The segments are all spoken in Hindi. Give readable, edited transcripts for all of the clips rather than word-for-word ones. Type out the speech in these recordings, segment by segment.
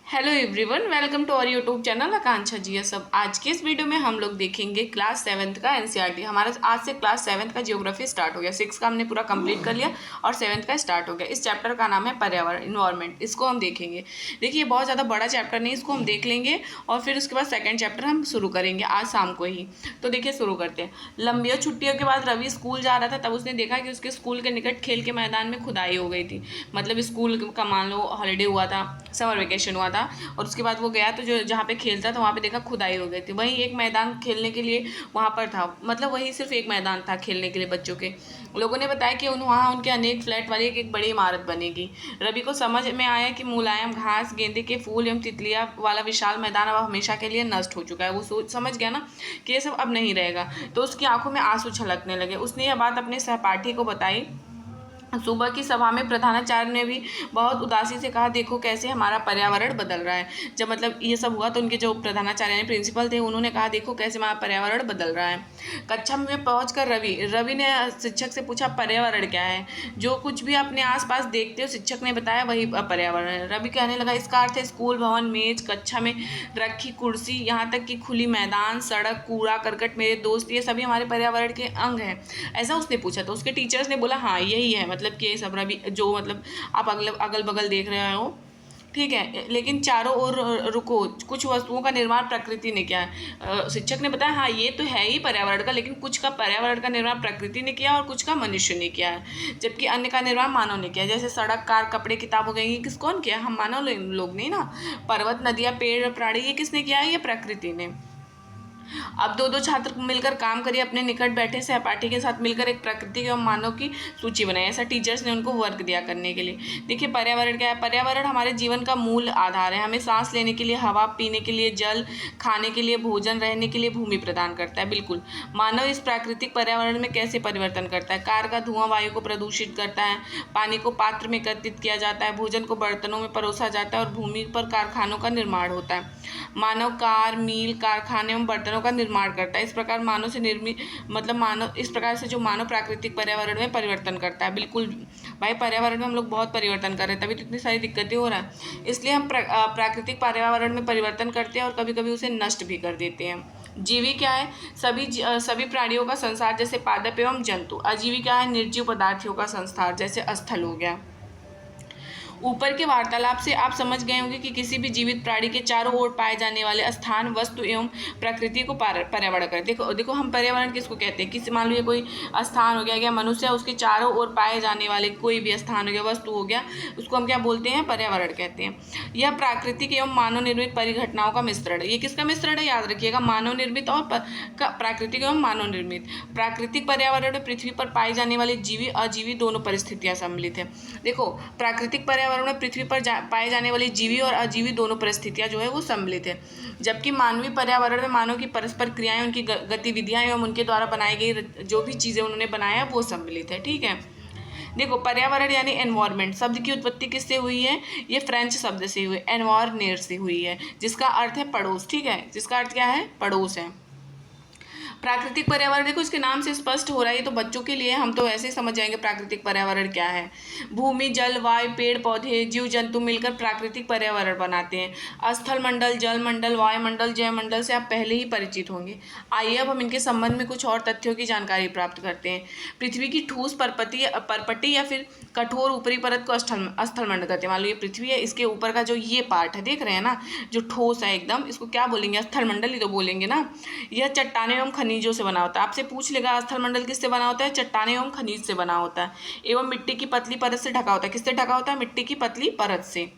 Hello everyone, welcome to our YouTube channel Akanksha ji सब। आज के इस वीडियो में हम लोग देखेंगे क्लास 7th का एनसीईआरटी। हमारा आज से क्लास 7th का ज्योग्राफी स्टार्ट हो गया। 6 का हमने पूरा कंप्लीट कर लिया और 7th का स्टार्ट हो गया। इस चैप्टर का नाम है पर्यावरण, इन्वायरमेंट। इसको हम देखेंगे। देखिए, बहुत ज़्यादा बड़ा चैप्टर नहीं, इसको हम देख लेंगे और फिर उसके बाद सेकेंड चैप्टर हम शुरू करेंगे आज शाम को ही। तो देखिए, शुरू करते हैं। लंबियों छुट्टियों के बाद रवि स्कूल जा रहा था, तब उसने देखा कि उसके स्कूल के निकट खेल के मैदान में खुदाई हो गई थी। मतलब स्कूल का मान लो हॉलीडे हुआ था, समर वेकेशन हुआ था और उसके बाद वो गया तो जो जहाँ पे खेलता था वहाँ पे देखा खुदाई हो गई थी। वहीं एक मैदान खेलने के लिए वहाँ पर था, मतलब वही सिर्फ एक मैदान था खेलने के लिए बच्चों के। लोगों ने बताया कि वहाँ उनके अनेक फ्लैट वाली एक बड़ी इमारत बनेगी। रवि को समझ में आया कि मुलायम घास, गेंदे के फूल एवं तितलियाँ वाला विशाल मैदान अब हमेशा के लिए नष्ट हो चुका है। वो सोच समझ गया ना कि ये सब अब नहीं रहेगा, तो उसकी आंखों में आंसू छलकने लगे। उसने यह बात अपने सहपाठी को बताई। सुबह की सभा में प्रधानाचार्य ने भी बहुत उदासी से कहा, देखो कैसे हमारा पर्यावरण बदल रहा है। जब मतलब ये सब हुआ तो उनके जो प्रधानाचार्य ने प्रिंसिपल थे, उन्होंने कहा देखो कैसे हमारा पर्यावरण बदल रहा है। कक्षा में पहुंचकर रवि ने शिक्षक से पूछा, पर्यावरण क्या है? जो कुछ भी अपने आसपास देखते हो, शिक्षक ने बताया, वही पर्यावरण है। रवि कहने लगा, इसका अर्थ है स्कूल भवन, मेज, कक्षा में रखी कुर्सी, यहाँ तक कि खुली मैदान, सड़क, कूड़ा करकट, मेरे दोस्त, ये सभी हमारे पर्यावरण के अंग हैं। ऐसा उसने पूछा तो उसके टीचर्स ने बोला, हाँ यही है। मतलब कि ये सब रवि जो मतलब आप अगल बगल देख रहे हो, ठीक है, लेकिन चारों ओर रुको, कुछ वस्तुओं का निर्माण प्रकृति ने किया है। शिक्षक ने बताया, हाँ ये तो है ही पर्यावरण का, लेकिन कुछ का पर्यावरण का निर्माण प्रकृति ने किया और कुछ का मनुष्य ने किया है, जबकि अन्य का निर्माण मानव ने किया। जैसे सड़क, कार, कपड़े, किताब हो गई, किस कौन किया? हम मानव लोग नहीं ना। पर्वत, नदियाँ, पेड़, प्राणी, ये किसने किया है? ये प्रकृति ने। अब दो दो छात्र मिलकर काम करिए, अपने निकट बैठे सहपाठी के साथ मिलकर एक प्रकृति एवं मानव की सूची बनाई। ऐसा टीचर्स ने उनको वर्क दिया करने के लिए। देखिए, पर्यावरण क्या है? पर्यावरण हमारे जीवन का मूल आधार है। हमें सांस लेने के लिए हवा, पीने के लिए जल, खाने के लिए भोजन, रहने के लिए भूमि प्रदान करता है। बिल्कुल। मानव इस प्राकृतिक पर्यावरण में कैसे परिवर्तन करता है? कार का धुआं वायु को प्रदूषित करता है, पानी को पात्र में एकत्रित किया जाता है, भोजन को बर्तनों में परोसा जाता है और भूमि पर कारखानों का निर्माण होता है। मानव कार, मील, कारखाने एवं बर्तनों का निर्माण करता है। इस प्रकार मानव से निर्मित मतलब मानव इस प्रकार से जो मानव प्राकृतिक पर्यावरण में परिवर्तन करता है। बिल्कुल भाई, पर्यावरण में हम लोग बहुत परिवर्तन कर रहे हैं, तभी तो इतनी सारी दिक्कतें हो रहा है। इसलिए हम प्राकृतिक पर्यावरण में परिवर्तन करते हैं और कभी कभी उसे नष्ट भी कर देते हैं। जीवी क्या है? सभी प्राणियों का संसार, जैसे पादप एवं जंतु। अजीवी क्या है? निर्जीव पदार्थों का संसार, जैसे स्थल हो गया। ऊपर के वार्तालाप से आप समझ गए होंगे कि किसी भी जीवित प्राणी के चारों ओर पाए जाने वाले स्थान, वस्तु एवं प्रकृति को पर्यावरण कहते हैं। देखो हम पर्यावरण किसको कहते हैं? किसी मान लीजिए कोई स्थान हो गया मनुष्य, उसके चारों ओर पाए जाने वाले कोई भी स्थान हो गया, वस्तु हो गया, उसको हम क्या बोलते हैं? पर्यावरण कहते हैं। यह प्राकृतिक एवं मानव निर्मित परिघटनाओं का मिश्रण है। ये किसका मिश्रण है? याद रखिएगा, मानव निर्मित और प्राकृतिक एवं मानव निर्मित। प्राकृतिक पर्यावरण में पृथ्वी पर पाई जाने वाली जीवी अजीवी दोनों परिस्थितियां सम्मिलित है। देखो, प्राकृतिक पर्यावरण में पृथ्वी पर पाए जाने वाली जीवी और अजीवी दोनों परिस्थितियां जो है वो सम्मिलित है, जबकि मानवीय पर्यावरण में मानव की परस्पर क्रियाएं, उनकी गतिविधियां एवं उनके द्वारा बनाई गई जो भी चीजें उन्होंने बनाया वो सम्मिलित है। ठीक है, देखो पर्यावरण यानी एनवायरमेंट शब्द की उत्पत्ति किससे हुई है? ये फ्रेंच शब्द से हुई, एनवायरनेर से हुई है, जिसका अर्थ है पड़ोस। ठीक है, जिसका अर्थ क्या है? पड़ोस है। प्राकृतिक पर्यावरण, देखो इसके नाम से स्पष्ट हो रहा है, ये तो बच्चों के लिए, हम तो वैसे ही समझ जाएंगे प्राकृतिक पर्यावरण क्या है। भूमि, जल, वायु, पेड़ पौधे, जीव जंतु मिलकर प्राकृतिक पर्यावरण बनाते हैं। स्थल मंडल, जल मंडल, वायुमंडल, जयमंडल से आप पहले ही परिचित होंगे। आइए अब हम इनके संबंध में कुछ और तथ्यों की जानकारी प्राप्त करते हैं। पृथ्वी की ठोस परपटी या फिर कठोर ऊपरी परत को स्थल मंडल कहते हैं। मान लो ये पृथ्वी है, इसके ऊपर का जो ये पार्ट है, देख रहे हैं ना, जो ठोस है एकदम, इसको क्या बोलेंगे? स्थल मंडल ही तो बोलेंगे ना। यह चट्टाने एवं खनिजों से बना होता है। आपसे पूछ लेगा स्थल मंडल किससे बना होता है? चट्टाने एवं खनिज से बना होता है, एवं मिट्टी की पतली परत से ढका होता है। किससे ढका होता है? मिट्टी की पतली परत से।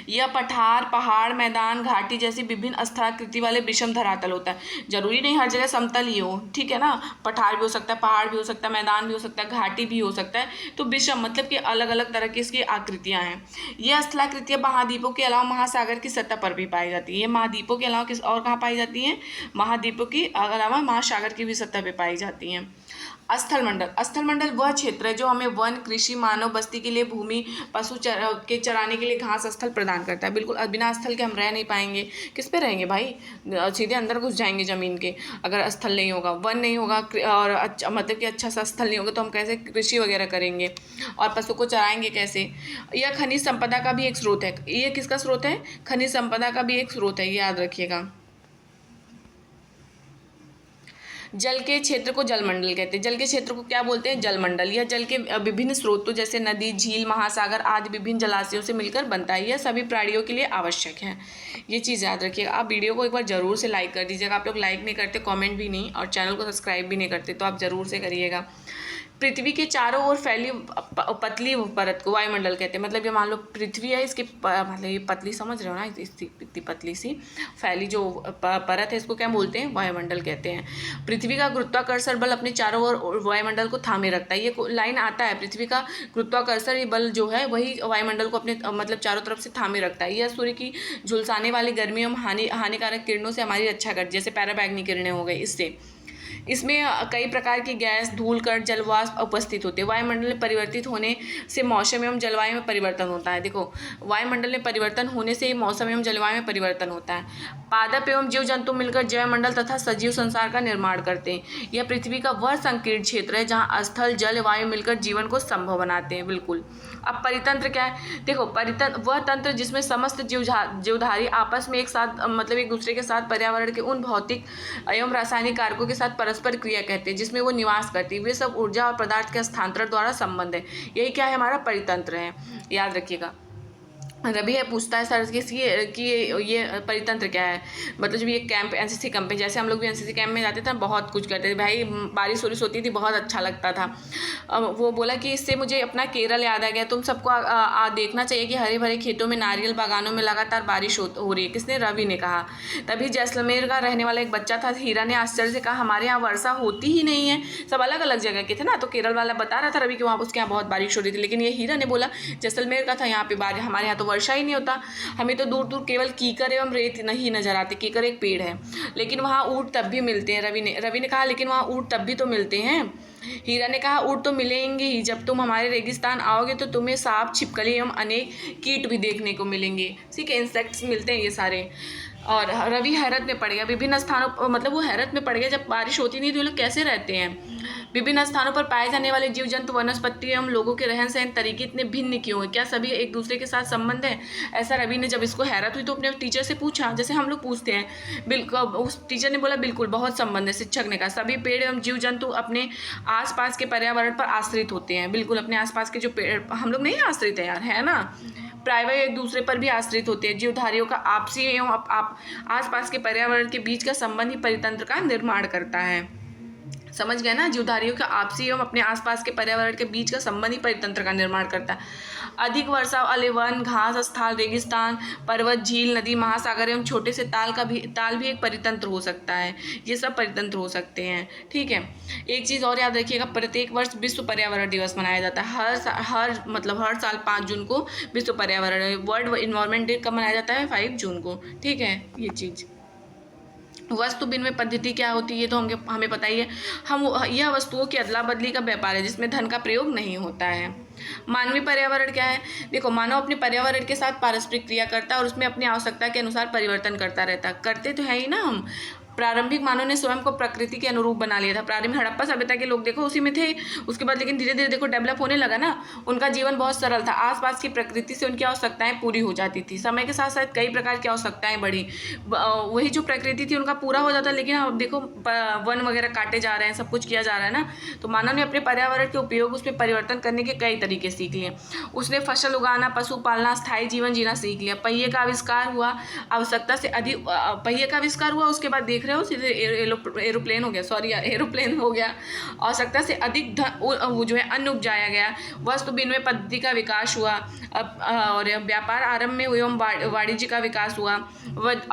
यह पठार, पहाड़, मैदान, घाटी जैसी विभिन्न स्थलाकृति वाले विषम धरातल होता है। जरूरी नहीं हर जगह समतल ही हो, ठीक है ना, पठार भी हो सकता है, पहाड़ भी हो सकता है, मैदान भी हो सकता है, घाटी भी हो सकता है। तो विषम मतलब कि अलग अलग तरह की इसकी आकृतियां हैं। यह स्थलाकृतियां महाद्वीपों के अलावा महासागर की सतह पर भी पाई जाती है। ये महाद्वीपों के अलावा किस और कहाँ पाई जाती हैं? महाद्वीपों की अलावा महासागर की भी सतह पर पाई जाती हैं। स्थल मंडल, स्थल मंडल वह क्षेत्र है जो हमें वन, कृषि, मानव बस्ती के लिए भूमि, पशु के चराने के लिए घास स्थल प्रदान करता है। बिल्कुल बिना स्थल के हम रह नहीं पाएंगे। किस पे रहेंगे भाई, सीधे अंदर घुस जाएंगे ज़मीन के। अगर स्थल नहीं होगा, वन नहीं होगा और अच्छा मतलब कि अच्छा सा स्थल नहीं होगा तो हम कैसे कृषि वगैरह करेंगे और पशु को चराएंगे कैसे। यह खनिज संपदा का भी एक स्रोत है। ये किसका स्रोत है, खनिज संपदा का भी एक स्रोत है, ये याद रखिएगा। जल के क्षेत्र को जलमंडल कहते हैं। जल के क्षेत्र को क्या बोलते हैं, जलमंडल। यह जल के विभिन्न स्रोतों जैसे नदी, झील, महासागर आदि विभिन्न जलाशयों से मिलकर बनता है। यह सभी प्राणियों के लिए आवश्यक है। ये चीज़ याद रखिएगा। आप वीडियो को एक बार जरूर से लाइक कर दीजिएगा। आप लोग लाइक नहीं करते, कमेंट भी नहीं, और चैनल को सब्सक्राइब भी नहीं करते, तो आप जरूर से करिएगा। पृथ्वी के चारों ओर फैली पतली परत को वायुमंडल कहते हैं। मतलब ये मान लो पृथ्वी है, इसकी मतलब ये पतली, समझ रहे हो ना, इतनी पतली सी फैली जो परत है, इसको क्या बोलते हैं, वायुमंडल कहते हैं। पृथ्वी का गुरुत्वाकर्षण बल अपने चारों ओर वायुमंडल को थामे रखता है। ये लाइन आता है, पृथ्वी का गुरुत्वाकर्षण बल जो है वही वायुमंडल को अपने मतलब चारों तरफ से थामे रखता है। यह सूर्य की झुलसाने वाली गर्मी एवं हानिकारक किरणों से हमारी रक्षा करती है, जैसे पैराबैग्नी किरणें हो गई, इससे। इसमें कई प्रकार की गैस, धूल कण, जलवाष्प उपस्थित होते हैं। वायुमंडल में परिवर्तित होने से मौसम एवं जलवायु में परिवर्तन होता है। देखो, वायुमंडल में परिवर्तन होने से मौसम एवं जलवायु में परिवर्तन होता है। पादप एवं जीव जंतु मिलकर जैवमंडल तथा सजीव संसार का निर्माण करते हैं। यह पृथ्वी का वह संकीर्ण क्षेत्र है जहाँ स्थल, जल, वायु मिलकर जीवन को संभव बनाते हैं। बिल्कुल। अब परितंत्र क्या है, देखो, परितंत्र वह तंत्र जिसमें समस्त जीवधारी आपस में एक साथ मतलब एक दूसरे के साथ पर्यावरण के उन भौतिक एवं रासायनिक कारकों के साथ परस्पर क्रिया कहते हैं जिसमें वो निवास करती है। वे सब ऊर्जा और पदार्थ के हस्तांतरण द्वारा संबंध है। यही क्या है, हमारा परितंत्र है, याद रखिएगा। रवि है पूछता है सर कि ये परितंत्र क्या है। मतलब जब ये कैंप, एनसीसी कैंप में, जैसे हम लोग भी एनसीसी कैंप में जाते थे, बहुत कुछ करते थे भाई, बारिश वारिश होती थी, बहुत अच्छा लगता था। वो बोला कि इससे मुझे अपना केरल याद आ गया। तुम सबको देखना चाहिए कि हरे भरे खेतों में, नारियल बागानों में लगातार बारिश हो रही है। किसने, रवि ने कहा। तभी जैसलमेर का रहने वाला एक बच्चा था, हीरा ने आश्चर्य से कहा, हमारे यहाँ वर्षा होती ही नहीं है। सब अलग अलग जगह के थे ना, तो केरल वाला बता रहा था रवि कि वहाँ उसके यहाँ बहुत बारिश हो रही थी, लेकिन ये हीरा ने बोला जैसलमेर का था, यहाँ पे बारिश, हमारे यहाँ तो वर्षा ही नहीं होता, हमें तो दूर दूर केवल कीकर एवं रेत नहीं नजर आते। कीकर एक पेड़ है, लेकिन वहाँ ऊँट तब भी मिलते हैं। रवि ने कहा, लेकिन वहाँ ऊँट तब भी तो मिलते हैं। हीरा ने कहा, ऊँट तो मिलेंगे ही, जब तुम हमारे रेगिस्तान आओगे तो तुम्हें सांप, छिपकली एवं अनेक कीट भी देखने को मिलेंगे। ठीक है, इंसेक्ट्स मिलते हैं ये सारे। और रवि हैरत में पड़ गया। विभिन्न स्थानों, मतलब वो हैरत में पड़ गया, जब बारिश होती नहीं तो ये लोग कैसे रहते हैं। विभिन्न स्थानों पर पाए जाने वाले जीव जंतु, वनस्पति एवं लोगों के रहन सहन तरीके इतने भिन्न क्यों हैं, क्या सभी एक दूसरे के साथ संबंध है। ऐसा रवि ने, जब इसको हैरत हुई तो अपने टीचर से पूछा, जैसे हम लोग पूछते हैं। बिल्कुल, उस टीचर ने बोला बिल्कुल बहुत संबंध है। शिक्षक ने कहा, सभी पेड़ एवं जीव जंतु अपने आसपास के पर्यावरण पर आश्रित होते हैं। बिल्कुल, अपने आसपास के जो पेड़, हम लोग नहीं आश्रित है यार, है ना, प्रायः एक दूसरे पर भी आश्रित होते हैं। जीवधारियों का आपसी एवं आसपास के पर्यावरण के बीच का संबंध ही परितंत्र का निर्माण करता है। समझ गए ना, जीवधारियों का आपसी एवं अपने आसपास के पर्यावरण के बीच का संबंध ही परितंत्र का निर्माण करता है। अधिक वर्षा वाले वन, घास स्थल, रेगिस्तान, पर्वत, झील, नदी, महासागर एवं छोटे से ताल भी एक परितंत्र हो सकता है। ये सब परितंत्र हो सकते हैं। ठीक है, एक चीज़ और याद रखिएगा, प्रत्येक वर्ष विश्व पर्यावरण दिवस मनाया जाता है। हर साल 5 जून को विश्व पर्यावरण, वर्ल्ड इन्वायरमेंट डे कब मनाया जाता है, 5 जून को। ठीक है, ये चीज़। वस्तु विनिमय पद्धति क्या होती है, ये तो हमें पता ही है। यह वस्तुओं की अदला बदली का व्यापार है जिसमें धन का प्रयोग नहीं होता है। मानवीय पर्यावरण क्या है, देखो, मानव अपने पर्यावरण के साथ पारस्परिक क्रिया करता है और उसमें अपनी आवश्यकता के अनुसार परिवर्तन करता रहता है। करते तो है ही ना हम। प्रारंभिक मानव ने स्वयं को प्रकृति के अनुरूप बना लिया था। प्रारंभिक हड़प्पा सभ्यता के लोग देखो उसी में थे, उसके बाद लेकिन धीरे धीरे देखो डेवलप होने लगा ना। उनका जीवन बहुत सरल था, आसपास की प्रकृति से उनकी आवश्यकताएं पूरी हो जाती थी। समय के साथ साथ कई प्रकार की आवश्यकताएं बढ़ी, वही जो प्रकृति थी उनका पूरा हो जाता। लेकिन अब देखो वन वगैरह काटे जा रहे हैं, सब कुछ किया जा रहा है ना, तो मानव ने अपने पर्यावरण के उपयोग, उसमें परिवर्तन करने के कई तरीके सीख लिए। उसने फसल उगाना, पशु पालना, स्थायी जीवन जीना सीख लिया। पहिए का आविष्कार हुआ, आवश्यकता से अधिक पहिए का आविष्कार हुआ, उसके बाद देख रहे हो सीधे एरोप्लेन हो गया, एरोप्लेन हो गया। आवश्यकता से अधिक वो जो है अन्न उपजाया गया। वस्तु विनिमय पद्धति का विकास हुआ और व्यापार आरंभ में एवं वाणिज्य का विकास हुआ।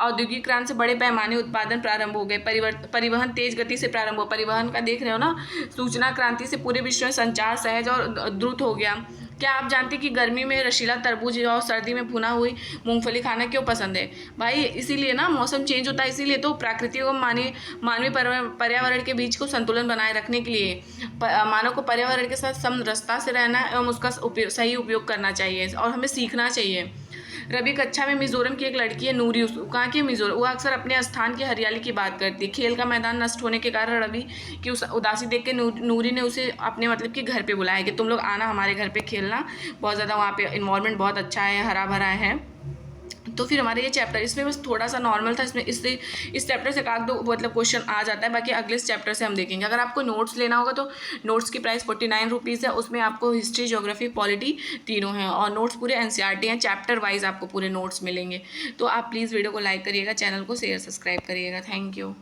औद्योगिक क्रांति से बड़े पैमाने उत्पादन प्रारंभ हो गए। परिवहन तेज गति से प्रारंभ हुआ। परिवहन का देख रहे हो ना, सूचना क्रांति से पूरे विश्व में संचार सहज और द्रुत हो गया। क्या आप जानते हैं कि गर्मी में रशीला तरबूज और सर्दी में भुना हुई मूंगफली खाना क्यों पसंद है? भाई इसीलिए ना, मौसम चेंज होता है, इसीलिए तो प्रकृति को मानवीय पर्यावरण के बीच को संतुलन बनाए रखने के लिए मानव को पर्यावरण के साथ समरसता से रहना एवं उसका सही उपयोग करना चाहिए और हमें सीखना चाहिए। रवि कक्षा में मिजोरम की एक लड़की है नूरी, कहाँ की मिजोरम, वो अक्सर अपने स्थान की हरियाली की बात करती है। खेल का मैदान नष्ट होने के कारण रवि की उस उदासी देख के नूरी ने उसे अपने मतलब कि घर पे बुलाया कि तुम लोग आना हमारे घर पे खेलना, बहुत ज़्यादा वहाँ पे इन्वायरमेंट बहुत अच्छा है, हरा भरा है। तो फिर हमारे ये चैप्टर, इसमें बस थोड़ा सा नॉर्मल था, इसमें इससे इस चैप्टर से एक दो मतलब क्वेश्चन आ जाता है, बाकी अगले चैप्टर से हम देखेंगे। अगर आपको नोट्स लेना होगा तो नोट्स की प्राइस 49 रुपीज़ है, उसमें आपको हिस्ट्री, ज्योग्राफी, पॉलिटी तीनों हैं और नोट्स पूरे एनसीईआरटी हैं, चैप्टर वाइज आपको पूरे नोट्स मिलेंगे। तो आप प्लीज़ वीडियो को लाइक करिएगा, चैनल को शेयर सब्सक्राइब करिएगा। Thank you.